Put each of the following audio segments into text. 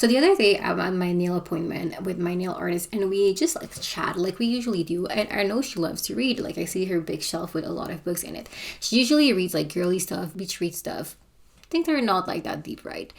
So the other day I'm at my nail appointment with my nail artist, and we just like chat like we usually do. And I know she loves to read. Like I see her big shelf with a lot of books in it. She usually reads like girly stuff, beach read stuff. I think they're not like that deep, right?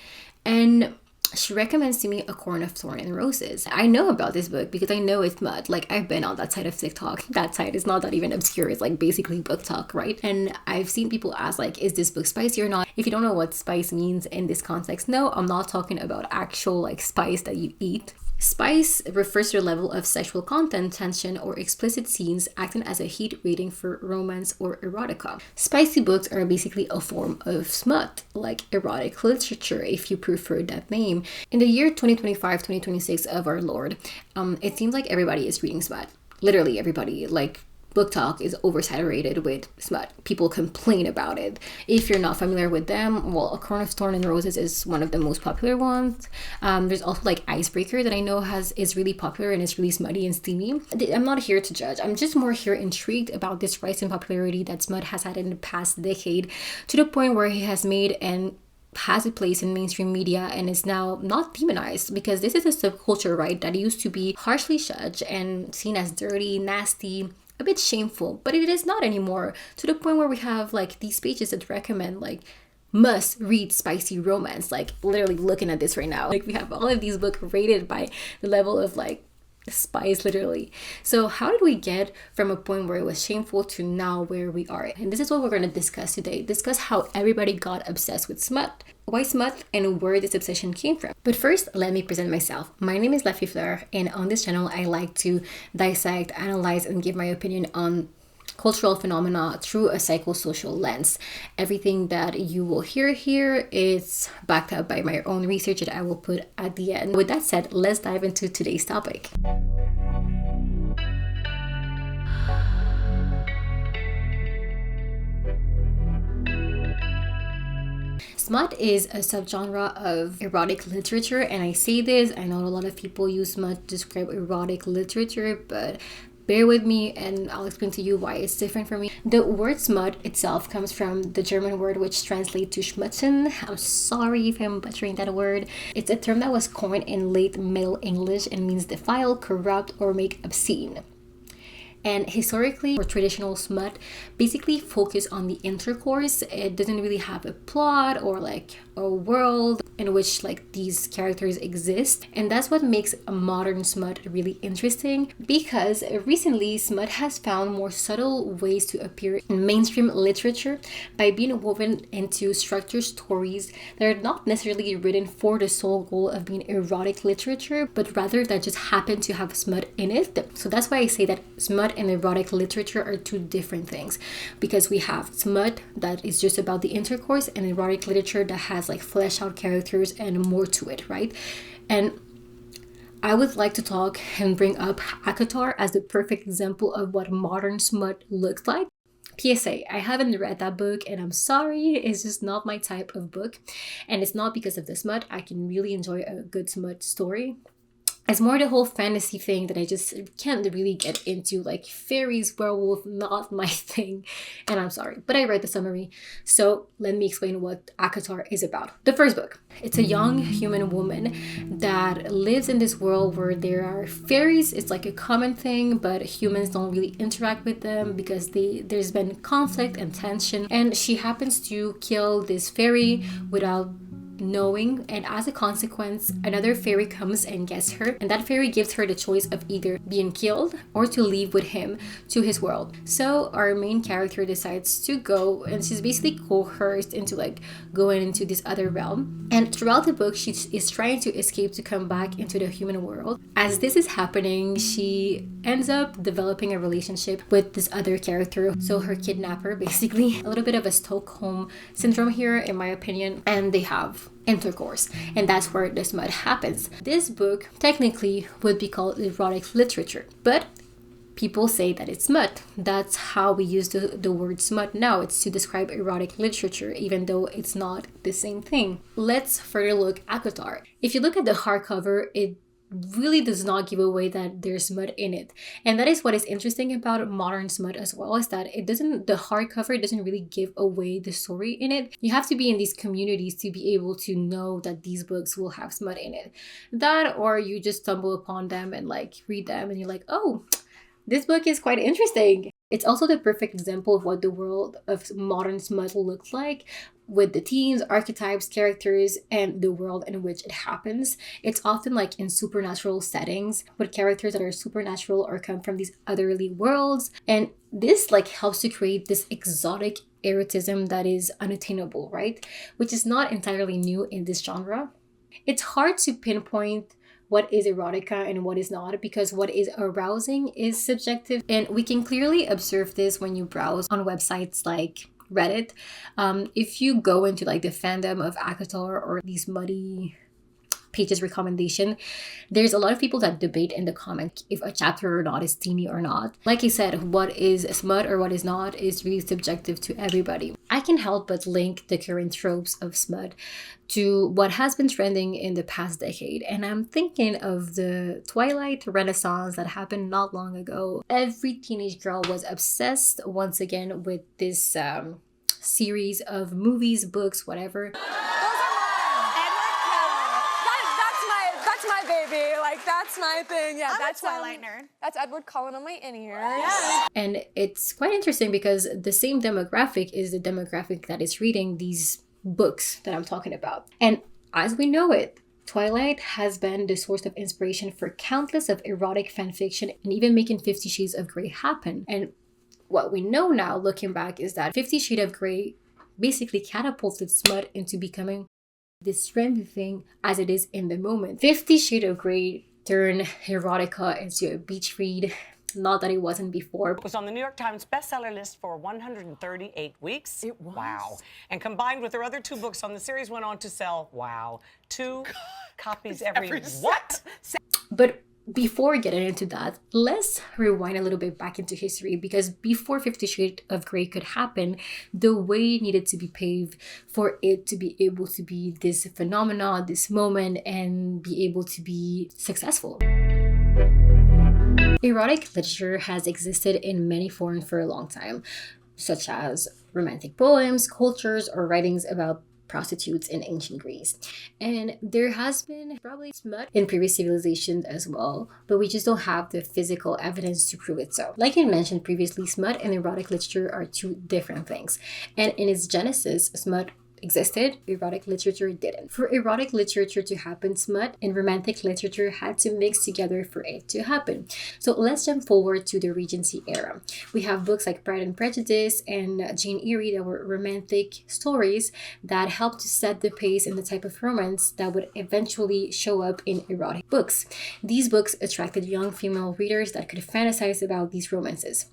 And she recommends to me A Crown of Thorns and Roses. I know about this book because I know it's SMUT. Like, I've been on that side of TikTok. That side is not that even obscure. It's like basically book talk, right? And I've seen people ask like, is this book spicy or not? If you don't know what spice means in this context, no, I'm not talking about actual like spice that you eat. Spice refers to a level of sexual content, tension, or explicit scenes acting as a heat rating for romance or erotica. Spicy books are basically a form of SMUT, like erotic literature, if you prefer that name. In the year 2025-2026 of our Lord, it seems like everybody is reading SMUT. Literally everybody. Like, book talk is oversaturated with SMUT. People complain about it. If you're not familiar with them, well, A Crown of Thorns and Roses is one of the most popular ones. There's also like Icebreaker that I know is really popular and is really smutty and steamy. I'm not here to judge. I'm just more here intrigued about this rise in popularity that SMUT has had in the past decade, to the point where he has made and has a place in mainstream media and is now not demonized, because this is a subculture, right, that used to be harshly judged and seen as dirty, nasty, a bit shameful, but it is not anymore, to the point where we have like these pages that recommend like must read spicy romance. Like, literally looking at this right now, like we have all of these books rated by the level of like spice, literally. So how did we get from a point where it was shameful to now where we are? And this is what we're going to discuss today. Discuss how everybody got obsessed with SMUT, why SMUT, and where this obsession came from. But first, let me present myself. My name is Lefty Fleur, and on this channel I like to dissect, analyze, and give my opinion on cultural phenomena through a psychosocial lens. Everything that you will hear here is backed up by my own research that I will put at the end. With that said, let's dive into today's topic. SMUT is a subgenre of erotic literature, and I say this, I know a lot of people use SMUT to describe erotic literature, but bear with me and I'll explain to you why it's different for me. The word SMUT itself comes from the German word which translates to schmutzen. I'm sorry if I'm butchering that word. It's a term that was coined in late Middle English and means defile, corrupt, or make obscene. And historically, or traditional SMUT basically focus on the intercourse. It doesn't really have a plot or like a world in which like these characters exist. And that's what makes a modern SMUT really interesting, because recently SMUT has found more subtle ways to appear in mainstream literature by being woven into structured stories that are not necessarily written for the sole goal of being erotic literature, but rather that just happen to have SMUT in it. So that's why I say that SMUT and erotic literature are two different things, because we have SMUT that is just about the intercourse and erotic literature that has like fleshed out characters and more to it, right? And I would like to talk and bring up ACOTAR as the perfect example of what modern SMUT looks like. PSA, I haven't read that book and I'm sorry, it's just not my type of book. And it's not because of the SMUT. I can really enjoy a good SMUT story. It's more the whole fantasy thing that I just can't really get into, like fairies, werewolf, not my thing. And I'm sorry, but I read the summary. So let me explain what ACOTAR is about. The first book. It's a young human woman that lives in this world where there are fairies. It's like a common thing, but humans don't really interact with them because there's been conflict and tension. And she happens to kill this fairy without knowing, and as a consequence another fairy comes and gets her, and that fairy gives her the choice of either being killed or to leave with him to his world. So our main character decides to go, and she's basically coerced into like going into this other realm, and throughout the book she is trying to escape to come back into the human world. As this is happening, she ends up developing a relationship with this other character, so her kidnapper, basically a little bit of a Stockholm syndrome here in my opinion, and they have intercourse, and that's where the SMUT happens. This book technically would be called erotic literature, but people say that it's SMUT. That's how we use the word SMUT now. It's to describe erotic literature, even though it's not the same thing. Let's further look at ACOTAR. If you look at the hardcover, it really does not give away that there's smut in it. And that is what is interesting about modern smut as well, is that the hardcover doesn't really give away the story in it. You have to be in these communities to be able to know that these books will have smut in it. That, or you just stumble upon them and like read them and you're like, oh, this book is quite interesting. It's also the perfect example of what the world of modern smut looks like, with the themes, archetypes, characters, and the world in which it happens. It's often like in supernatural settings with characters that are supernatural or come from these otherly worlds. And this like helps to create this exotic erotism that is unattainable, right? Which is not entirely new in this genre. It's hard to pinpoint what is erotica and what is not, because what is arousing is subjective. And we can clearly observe this when you browse on websites like Reddit. If you go into like the fandom of ACOTAR or these muddy pages recommendation, there's a lot of people that debate in the comment if a chapter or not is steamy or not. Like I said, what is smut or what is not is really subjective to everybody. I can help but link the current tropes of smut to what has been trending in the past decade. And I'm thinking of the Twilight Renaissance that happened not long ago. Every teenage girl was obsessed once again with this series of movies, books, whatever. That's my thing. Yeah, that's Twilight nerd. That's Edward Cullen on my in-ears. Yes. And it's quite interesting because the same demographic is the demographic that is reading these books that I'm talking about. And as we know it, Twilight has been the source of inspiration for countless of erotic fanfiction and even making 50 Shades of Grey happen. And what we know now, looking back, is that 50 Shades of Grey basically catapulted smut into becoming this trendy thing as it is in the moment. 50 Shades of Grey turned erotica into a beach read. Not that it wasn't before. It was on the New York Times bestseller list for 138 weeks. It was? Wow. And combined with their other two books on the series, went on to sell, wow, 2 copies every what? But before getting into that, let's rewind a little bit back into history, because before 50 Shades of Grey could happen, the way needed to be paved for it to be able to be this phenomenon, this moment, and be able to be successful. Erotic literature has existed in many forms for a long time, such as romantic poems, cultures, or writings about prostitutes in ancient Greece. And there has been probably smut in previous civilizations as well, but we just don't have the physical evidence to prove it so. Like I mentioned previously, smut and erotic literature are two different things. And in its genesis, smut existed, erotic literature didn't. For erotic literature to happen, smut and romantic literature had to mix together for it to happen. So let's jump forward to the Regency era. We have books like Pride and Prejudice and Jane Eyre that were romantic stories that helped to set the pace in the type of romance that would eventually show up in erotic books. These books attracted young female readers that could fantasize about these romances.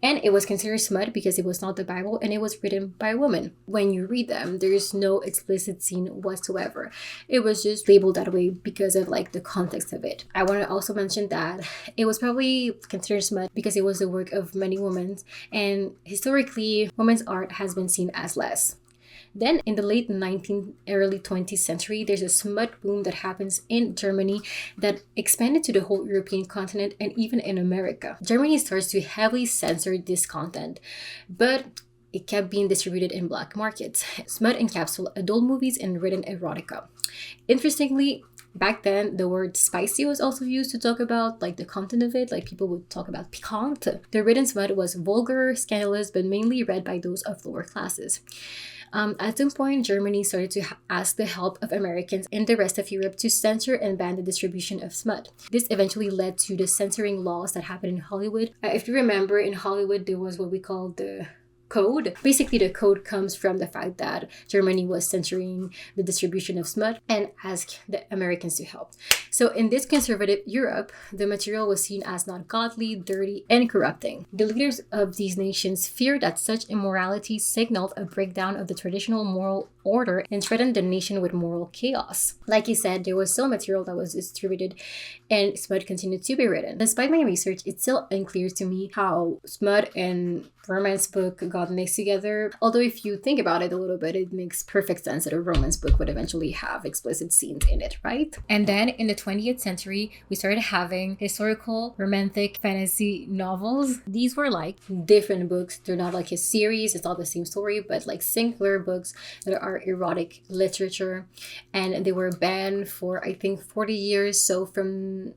And it was considered smut because it was not the Bible and it was written by a woman. When you read them, there is no explicit scene whatsoever. It was just labeled that way because of like the context of it. I want to also mention that it was probably considered smut because it was the work of many women, and historically, women's art has been seen as less. Then in the late 19th, early 20th century, there's a smut boom that happens in Germany that expanded to the whole European continent and even in America. Germany starts to heavily censor this content, but it kept being distributed in black markets. Smut encapsulated adult movies and written erotica. Interestingly, back then, the word spicy was also used to talk about like the content of it, like people would talk about piquant. The written smut was vulgar, scandalous, but mainly read by those of lower classes. At some point, Germany started to ask the help of Americans and the rest of Europe to censor and ban the distribution of smut. This eventually led to the censoring laws that happened in Hollywood. If you remember, in Hollywood, there was what we call the code. Basically, the code comes from the fact that Germany was censoring the distribution of smut and asked the Americans to help. So in this conservative Europe, the material was seen as not godly, dirty, and corrupting. The leaders of these nations feared that such immorality signaled a breakdown of the traditional moral order and threatened the nation with moral chaos. Like you said, there was still material that was distributed and smut continued to be written. Despite my research, it's still unclear to me how smut and romance book got mixed together. Although if you think about it a little bit, it makes perfect sense that a romance book would eventually have explicit scenes in it, right? And then in the 20th century, we started having historical, romantic, fantasy novels. These were like different books. They're not like a series, it's not the same story, but like singular books that are erotic literature. And they were banned for, I think, 40 years. So from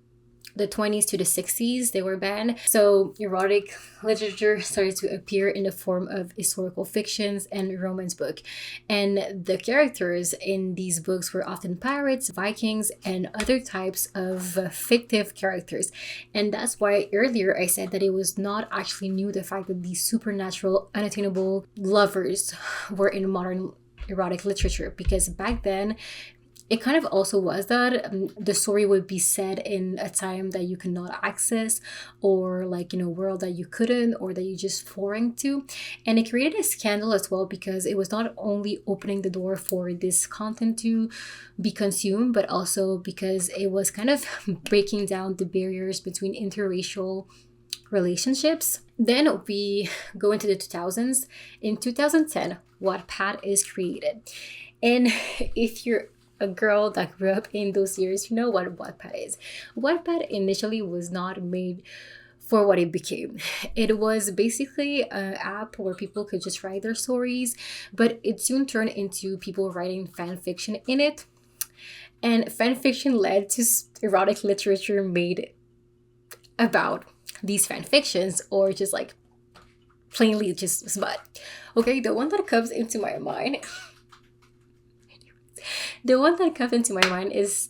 the 20s to the 60s, they were banned. So erotic literature started to appear in the form of historical fictions and romance book. And the characters in these books were often pirates, Vikings, and other types of fictive characters. And that's why earlier I said that it was not actually new, the fact that these supernatural, unattainable lovers were in modern erotic literature, because back then it kind of also was that the story would be set in a time that you could not access, or like in a world that you couldn't, or that you just foreign to. And it created a scandal as well, because it was not only opening the door for this content to be consumed, but also because it was kind of breaking down the barriers between interracial relationships. Then we go into the 2000s. In 2010, Wattpad is created. And if you're a girl that grew up in those years, you know what Wattpad is. Wattpad initially was not made for what it became. It was basically an app where people could just write their stories, but it soon turned into people writing fan fiction in it. And fan fiction led to erotic literature made about these fan fictions, or just like plainly just smut. Okay, the one that comes into my mind is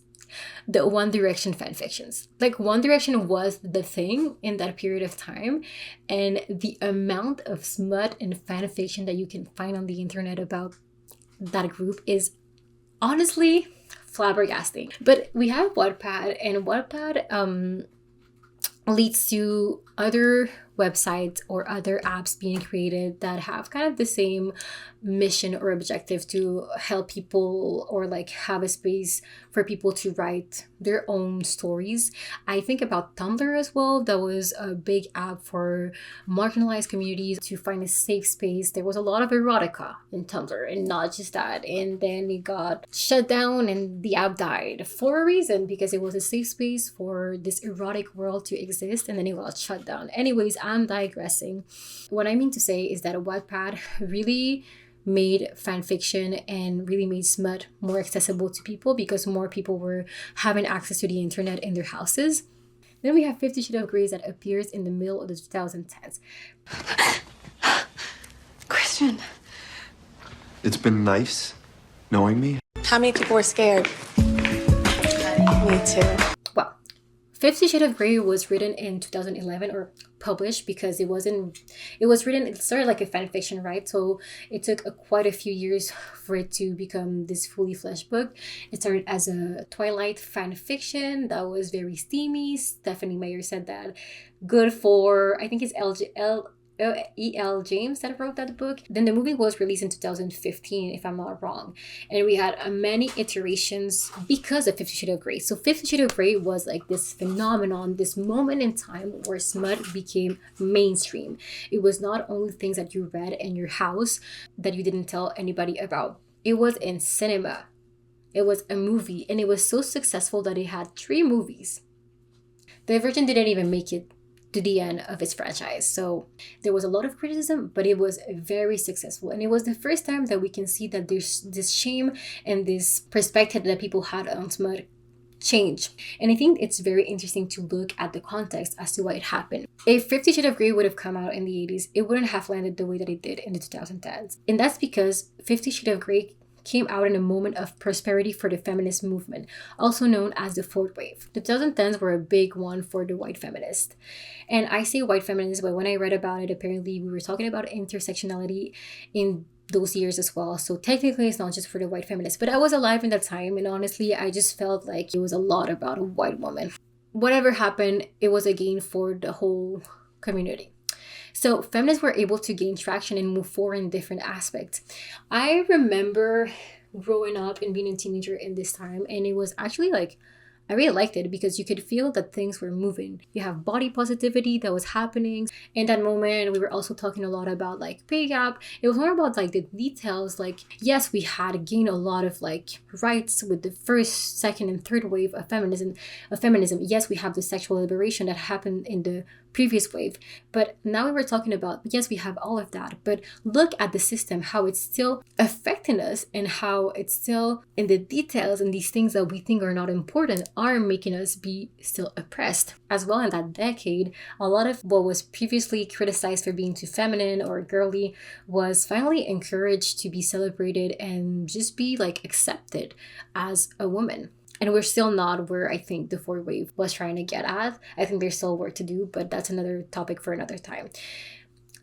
the One Direction fanfictions. Like, One Direction was the thing in that period of time, and the amount of smut and fanfiction that you can find on the internet about that group is honestly flabbergasting. But we have Wattpad, and Wattpad leads to other websites or other apps being created that have kind of the same mission or objective to help people, or like have a space for people to write their own stories. I think about Tumblr as well. That was a big app for marginalized communities to find a safe space. There was a lot of erotica in Tumblr, and not just that. And then it got shut down and the app died for a reason, because it was a safe space for this erotic world to exist, and then it got shut down. Anyways, I'm digressing. What I mean to say is that Wattpad really made fan fiction and really made smut more accessible to people, because more people were having access to the internet in their houses. Then we have 50 Shades of Grey that appears in the middle of the 2010s. Christian. It's been nice knowing me. How many people were scared? Me too. Well, 50 Shades of Grey was written in 2011, or published, because it was written, it started like a fan fiction, right? So it took quite a few years for it to become this fully fleshed book. It started as a Twilight fan fiction that was very steamy. Stephanie Meyer said that. Good for, I think it's E.L. James that wrote that book. Then the movie was released in 2015, if I'm not wrong. And we had many iterations because of 50 Shades of Grey. So 50 Shades of Grey was like this phenomenon, this moment in time where smut became mainstream. It was not only things that you read in your house that you didn't tell anybody about. It was in cinema. It was a movie, and it was so successful that it had 3 movies. Divergent didn't even make it to the end of its franchise. So there was a lot of criticism, but it was very successful. And it was the first time that we can see that there's this shame and this perspective that people had on smut change. And I think it's very interesting to look at the context as to why it happened. If 50 Shades of Grey would have come out in the 80s, it wouldn't have landed the way that it did in the 2010s. And that's because 50 Shades of Grey came out in a moment of prosperity for the feminist movement, also known as the fourth wave. The 2010s were a big one for the white feminist. And I say white feminist, but when I read about it, apparently we were talking about intersectionality in those years as well. So technically it's not just for the white feminists, but I was alive in that time, and honestly, I just felt like it was a lot about a white woman. Whatever happened, it was a gain for the whole community. So feminists were able to gain traction and move forward in different aspects. I remember growing up and being a teenager in this time, and it was actually like, I really liked it because you could feel that things were moving. You have body positivity that was happening. In that moment, we were also talking a lot about like pay gap. It was more about like the details. Like, yes, we had gained a lot of like rights with the first, second, and third wave of feminism. Yes, we have the sexual liberation that happened in the previous wave. But now we were talking about, yes, we have all of that. But look at the system, how it's still affecting us and how it's still in the details and these things that we think are not important are making us be still oppressed. As well, in that decade, a lot of what was previously criticized for being too feminine or girly was finally encouraged to be celebrated and just be like accepted as a woman. And we're still not where I think the fourth wave was trying to get at. I think there's still work to do, but that's another topic for another time.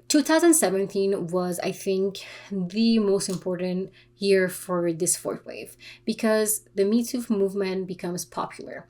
2017 was, I think, the most important year for this fourth wave because the Me Too movement becomes popular.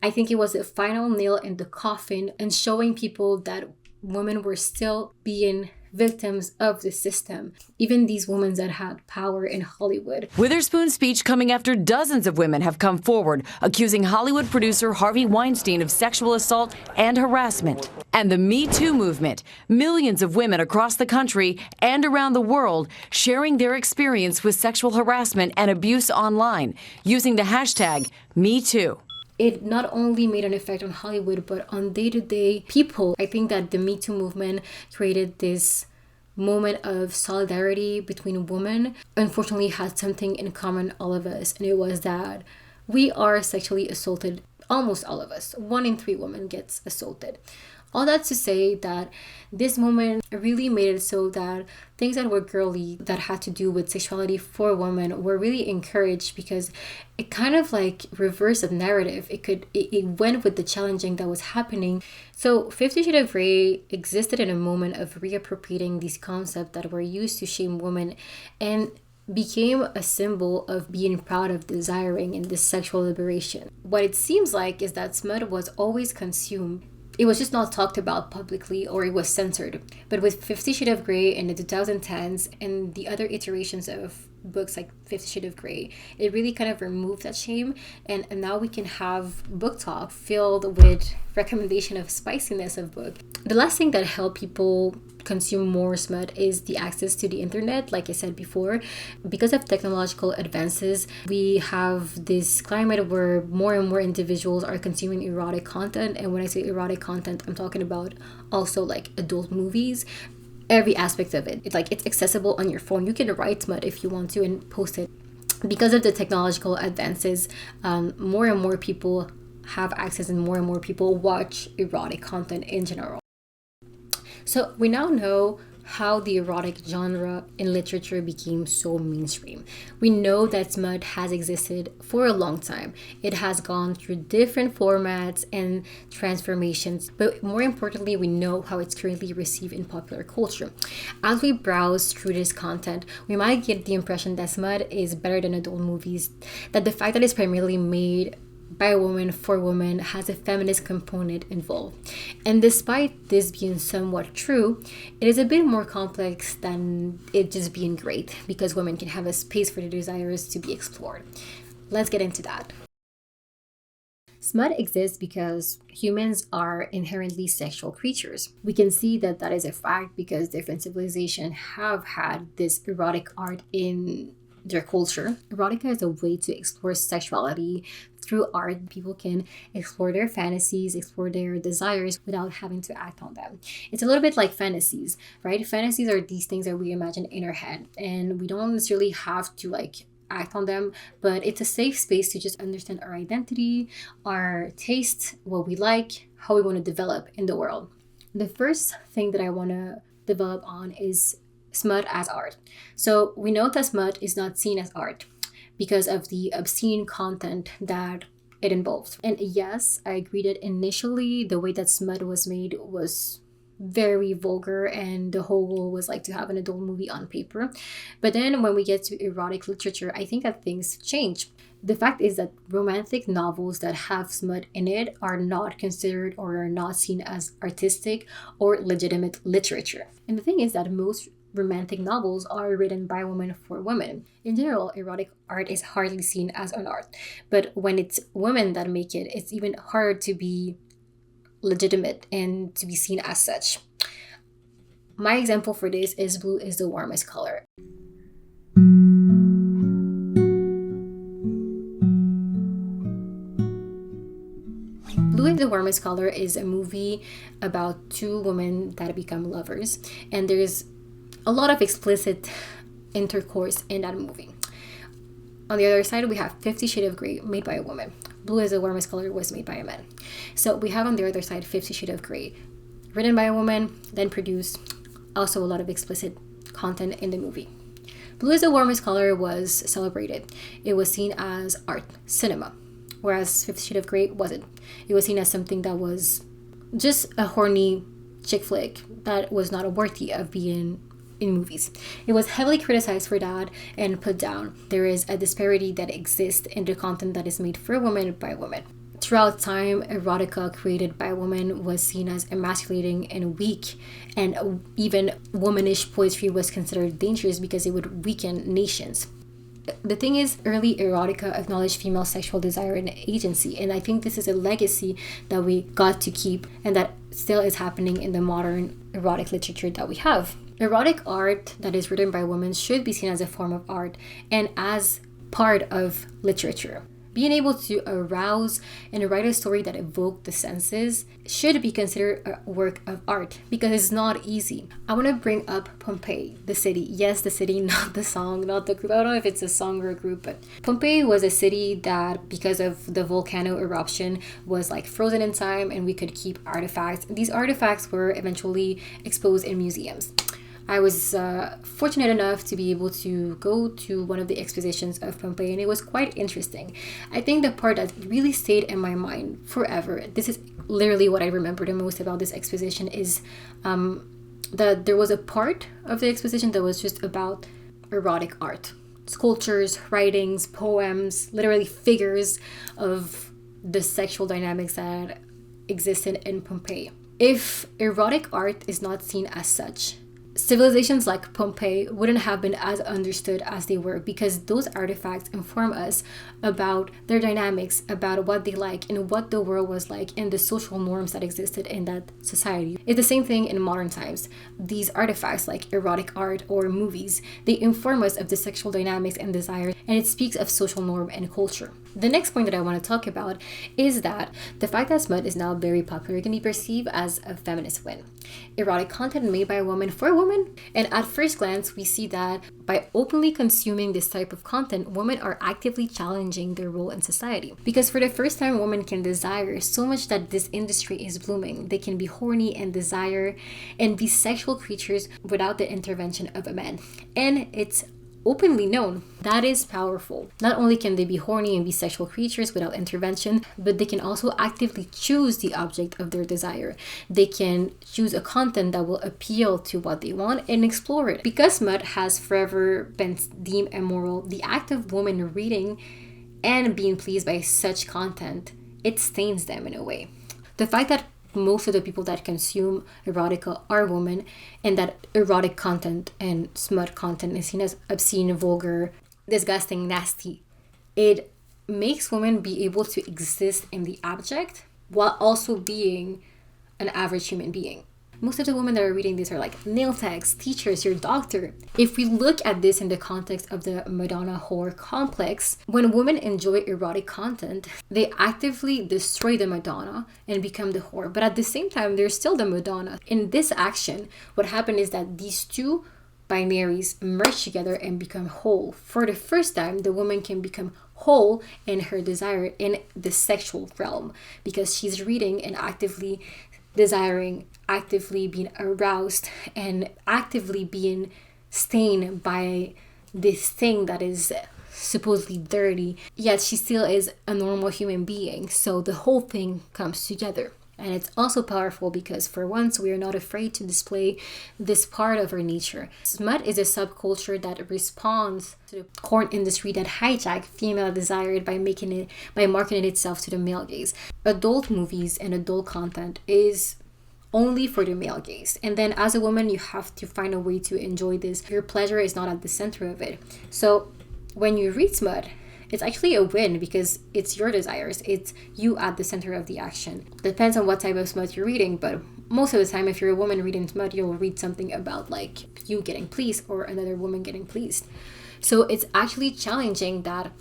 I think it was the final nail in the coffin and showing people that women were still being victims of the system, even these women that had power in Hollywood. Witherspoon's speech coming after dozens of women have come forward, accusing Hollywood producer Harvey Weinstein of sexual assault and harassment. And the Me Too movement, millions of women across the country and around the world sharing their experience with sexual harassment and abuse online, using the hashtag #MeToo. It not only made an effect on Hollywood, but on day-to-day people. I think that the Me Too movement created this moment of solidarity between women. Unfortunately, had something in common, all of us, and it was that we are sexually assaulted. Almost all of us. 1 in 3 women gets assaulted. All that to say that this moment really made it so that things that were girly, that had to do with sexuality for women, were really encouraged because it kind of like reversed the narrative. It went with the challenging that was happening. So 50 Shades of Grey existed in a moment of reappropriating these concepts that were used to shame women and became a symbol of being proud of desiring and this sexual liberation. What it seems like is that SMUT was always consumed. It was just not talked about publicly or it was censored. But with 50 Shades of Grey in the 2010s and the other iterations of books like 50 Shades of Grey, it really kind of removed that shame. And now we can have book talk filled with recommendation of spiciness of book. The last thing that helped people consume more smut is the access to the internet. Like I said before, because of technological advances, we have this climate where more and more individuals are consuming erotic content. And when I say erotic content, I'm talking about also like adult movies, every aspect of it. It's accessible on your phone. You can write smut if you want to and post it. Because of the technological advances, more and more people have access and more people watch erotic content in general. So we now know how the erotic genre in literature became so mainstream. We know that smut has existed for a long time. It has gone through different formats and transformations, but more importantly, we know how it's currently received in popular culture. As we browse through this content, we might get the impression that smut is better than adult movies, that the fact that it's primarily made by a woman for women has a feminist component involved. And despite this being somewhat true, it is a bit more complex than it just being great because women can have a space for their desires to be explored. Let's get into that. Smut exists because humans are inherently sexual creatures. We can see that that is a fact because different civilizations have had this erotic art in their culture. Erotica is a way to explore sexuality through art. People can explore their fantasies, explore their desires without having to act on them. It's a little bit like fantasies, right? Fantasies are these things that we imagine in our head, and we don't necessarily have to act on them, but it's a safe space to just understand our identity, our taste, what we like, how we want to develop in the world. The first thing that I want to develop on is smut as art. So we know that smut is not seen as art because of the obscene content that it involves. And yes, I agree that initially the way that smut was made was very vulgar, and the whole goal was like to have an adult movie on paper. But then when we get to erotic literature, I think that things change. The fact is that romantic novels that have smut in it are not considered or are not seen as artistic or legitimate literature. And the thing is that most romantic novels are written by women for women. In general, erotic art is hardly seen as an art, but when it's women that make it, it's even harder to be legitimate and to be seen as such. My example for this is blue is the warmest color. Blue is the Warmest Color is a movie about two women that become lovers, and there's a lot of explicit intercourse in that movie. On the other side, we have 50 Shades of Grey, made by a woman. Blue is the Warmest Color was made by a man. So we have on the other side 50 Shades of Grey, written by a woman, then produced, also a lot of explicit content in the movie. Blue is the Warmest Color was celebrated. It was seen as art, cinema, whereas 50 Shades of Grey wasn't. It was seen as something that was just a horny chick flick that was not worthy of being in movies. It was heavily criticized for that and put down. There is a disparity that exists in the content that is made for women by women. Throughout time, erotica created by women was seen as emasculating and weak, and even womanish poetry was considered dangerous because it would weaken nations. The thing is, early erotica acknowledged female sexual desire and agency, and I think this is a legacy that we got to keep and that still is happening in the modern erotic literature that we have. Erotic art that is written by women should be seen as a form of art and as part of literature. Being able to arouse and write a story that evokes the senses should be considered a work of art because it's not easy. I want to bring up Pompeii, the city. Yes, the city, not the song, not the group. I don't know if it's a song or a group, but Pompeii was a city that, because of the volcano eruption, was like frozen in time, and we could keep artifacts. These artifacts were eventually exposed in museums. I was fortunate enough to be able to go to one of the expositions of Pompeii, and it was quite interesting. I think the part that really stayed in my mind forever, this is literally what I remember the most about this exposition, is that there was a part of the exposition that was just about erotic art. Sculptures, writings, poems, literally figures of the sexual dynamics that existed in Pompeii. If erotic art is not seen as such, civilizations like Pompeii wouldn't have been as understood as they were, because those artifacts inform us about their dynamics, about what they like and what the world was like and the social norms that existed in that society. It's the same thing in modern times. These artifacts like erotic art or movies, they inform us of the sexual dynamics and desires, and it speaks of social norm and culture. The next point that I want to talk about is that the fact that smut is now very popular can be perceived as a feminist win. Erotic content made by a woman for a woman, and at first glance we see that by openly consuming this type of content, women are actively challenging their role in society. Because for the first time, women can desire so much that this industry is blooming. They can be horny and desire and be sexual creatures without the intervention of a man. And it's openly known. That is powerful. Not only can they be horny and be sexual creatures without intervention, but they can also actively choose the object of their desire. They can choose a content that will appeal to what they want and explore it. Because smut has forever been deemed immoral, the act of women reading and being pleased by such content, it stains them in a way. The fact that most of the people that consume erotica are women, and that erotic content and smut content is seen as obscene, vulgar, disgusting, nasty, it makes women be able to exist in the abject while also being an average human being. Most of the women that are reading this are like nail techs, teachers, your doctor. If we look at this in the context of the Madonna whore complex, when women enjoy erotic content, they actively destroy the Madonna and become the whore. But at the same time, they're still the Madonna. In this action, what happened is that these two binaries merge together and become whole. For the first time, the woman can become whole in her desire in the sexual realm, because she's reading and actively desiring, actively being aroused, and actively being stained by this thing that is supposedly dirty, yet she still is a normal human being. So the whole thing comes together. And it's also powerful because for once we are not afraid to display this part of our nature. Smut is a subculture that responds to the porn industry that hijack female desire by marketing itself to the male gaze. Adult movies and adult content is only for the male gaze. And then as a woman, you have to find a way to enjoy this. Your pleasure is not at the center of it. So when you read smut, it's actually a win because it's your desires. It's you at the center of the action. Depends on what type of smut you're reading, but most of the time, if you're a woman reading smut, you'll read something about like you getting pleased or another woman getting pleased. So it's actually challenging that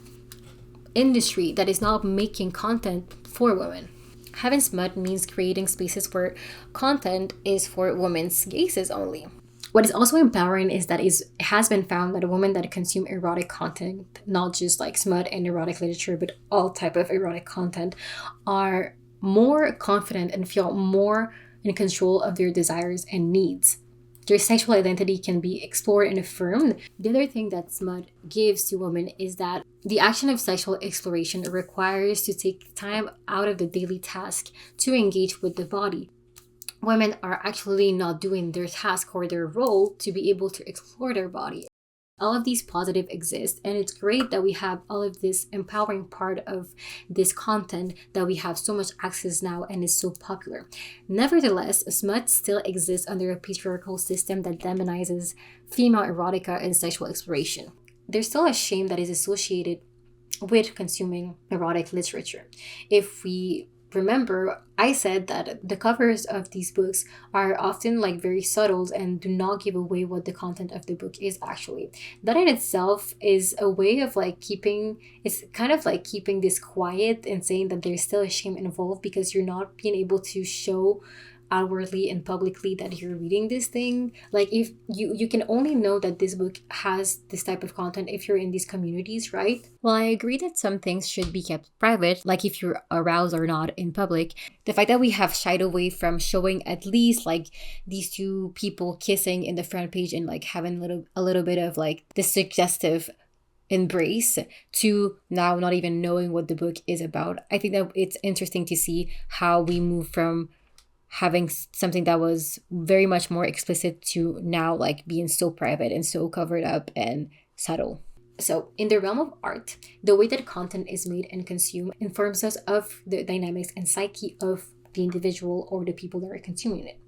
industry that is not making content for women. Having smut means creating spaces where content is for women's gazes only. What is also empowering is that it has been found that women that consume erotic content, not just like smut and erotic literature, but all type of erotic content, are more confident and feel more in control of their desires and needs. Their sexual identity can be explored and affirmed. The other thing that smut gives to women is that the action of sexual exploration requires to take time out of the daily task to engage with the body. Women are actually not doing their task or their role to be able to explore their body. All of these positives exist, and it's great that we have all of this empowering part of this content that we have so much access now and is so popular. Nevertheless, smut still exists under a patriarchal system that demonizes female erotica and sexual exploration. There's still a shame that is associated with consuming erotic literature. If we remember, I said that the covers of these books are often like very subtle and do not give away what the content of the book is actually. That in itself is a way of like keeping this quiet and saying that there's still a shame involved because you're not being able to show outwardly and publicly that you're reading this thing. Like if you can only know that this book has this type of content if you're in these communities, right? Well, I agree that some things should be kept private, like if you're aroused or not in public. The fact that we have shied away from showing at least like these two people kissing in the front page and like having a little bit of like the suggestive embrace to now not even knowing what the book is about. I think that it's interesting to see how we move from having something that was very much more explicit to now like being so private and so covered up and subtle. So in the realm of art, the way that content is made and consumed informs us of the dynamics and psyche of the individual or the people that are consuming it.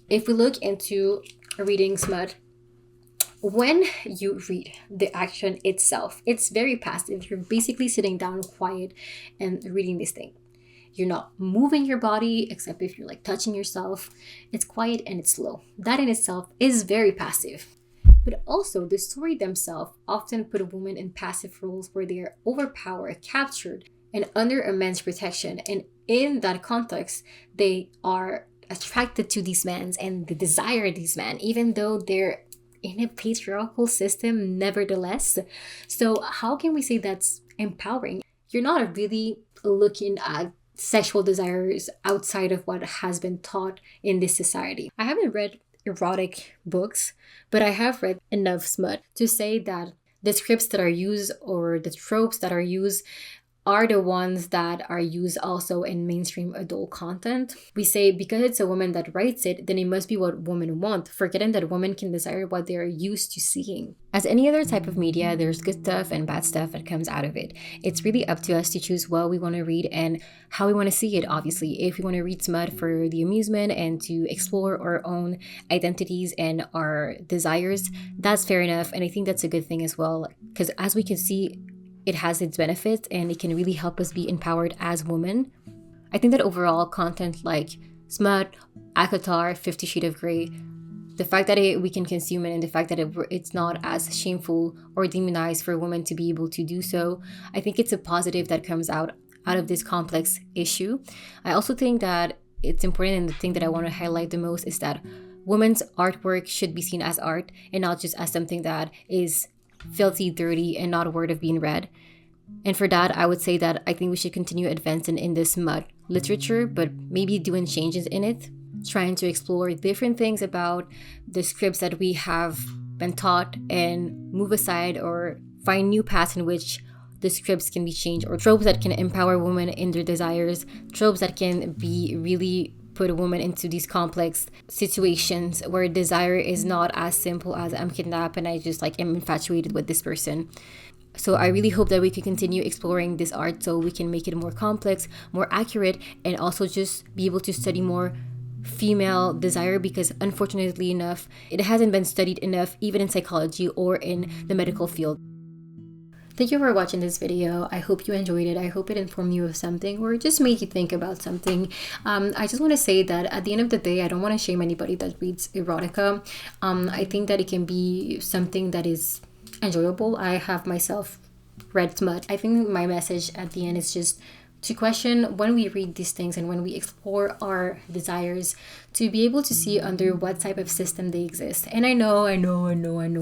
If we look into reading smut, when you read the action itself, it's very passive. You're basically sitting down quiet and reading this thing. You're not moving your body except if you're like touching yourself. It's quiet and it's slow. That in itself is very passive. But also the story themselves often put a woman in passive roles where they are overpowered, captured, and under a man's protection. And in that context, they are attracted to these men and they desire these men, even though they're in a patriarchal system nevertheless. So how can we say that's empowering? You're not really looking at sexual desires outside of what has been taught in this society. I haven't read erotic books, but I have read enough smut to say that the scripts that are used or the tropes that are used are the ones that are used also in mainstream adult content. We say because it's a woman that writes it, then it must be what women want, forgetting that women can desire what they are used to seeing. As any other type of media, there's good stuff and bad stuff that comes out of it. It's really up to us to choose what we want to read and how we want to see it, obviously. If we want to read smut for the amusement and to explore our own identities and our desires, that's fair enough. And I think that's a good thing as well, because as we can see, it has its benefits and it can really help us be empowered as women. I think that overall content like smut, ACOTAR, 50 Shades of Grey, the fact that we can consume it and the fact that it's not as shameful or demonized for women to be able to do so, I think it's a positive that comes out of this complex issue. I also think that it's important, and the thing that I want to highlight the most is that women's artwork should be seen as art and not just as something that is filthy, dirty, and not a word of being read. And for that, I would say that I think we should continue advancing in this smut literature, but maybe doing changes in it, trying to explore different things about the scripts that we have been taught and move aside or find new paths in which the scripts can be changed, or tropes that can empower women in their desires, tropes that can be really put a woman into these complex situations where desire is not as simple as I'm kidnapped and I just like am infatuated with this person. So I really hope that we can continue exploring this art so we can make it more complex, more accurate, and also just be able to study more female desire, because unfortunately enough, it hasn't been studied enough even in psychology or in the medical field. Thank you for watching this video. I hope you enjoyed it. I hope it informed you of something or just made you think about something. I just want to say that at the end of the day, I don't want to shame anybody that reads erotica. I think that it can be something that is enjoyable. I have myself read SMUT. I think my message at the end is just to question when we read these things and when we explore our desires, to be able to see under what type of system they exist. And I know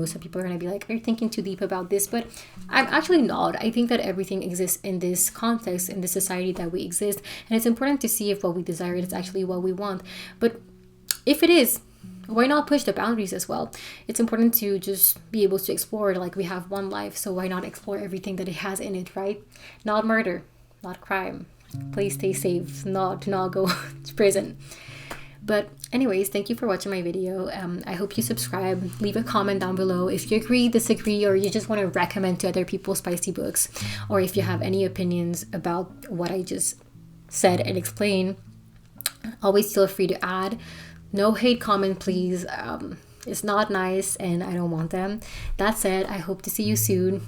some people are gonna be like, are you thinking too deep about this? But I'm actually not. I think that everything exists in this context, in the society that we exist, and it's important to see if what we desire is actually what we want. But if it is, why not push the boundaries as well? It's important to just be able to explore, like we have one life, so why not explore everything that it has in it, right? Not murder, not crime. Please stay safe, not go to prison. But anyways, thank you for watching my video. I hope you subscribe, leave a comment down below if you agree, disagree, or you just want to recommend to other people spicy books, or if you have any opinions about what I just said and explained. Always feel free to add. No hate comment, please. It's not nice and I don't want them. That said, I hope to see you soon.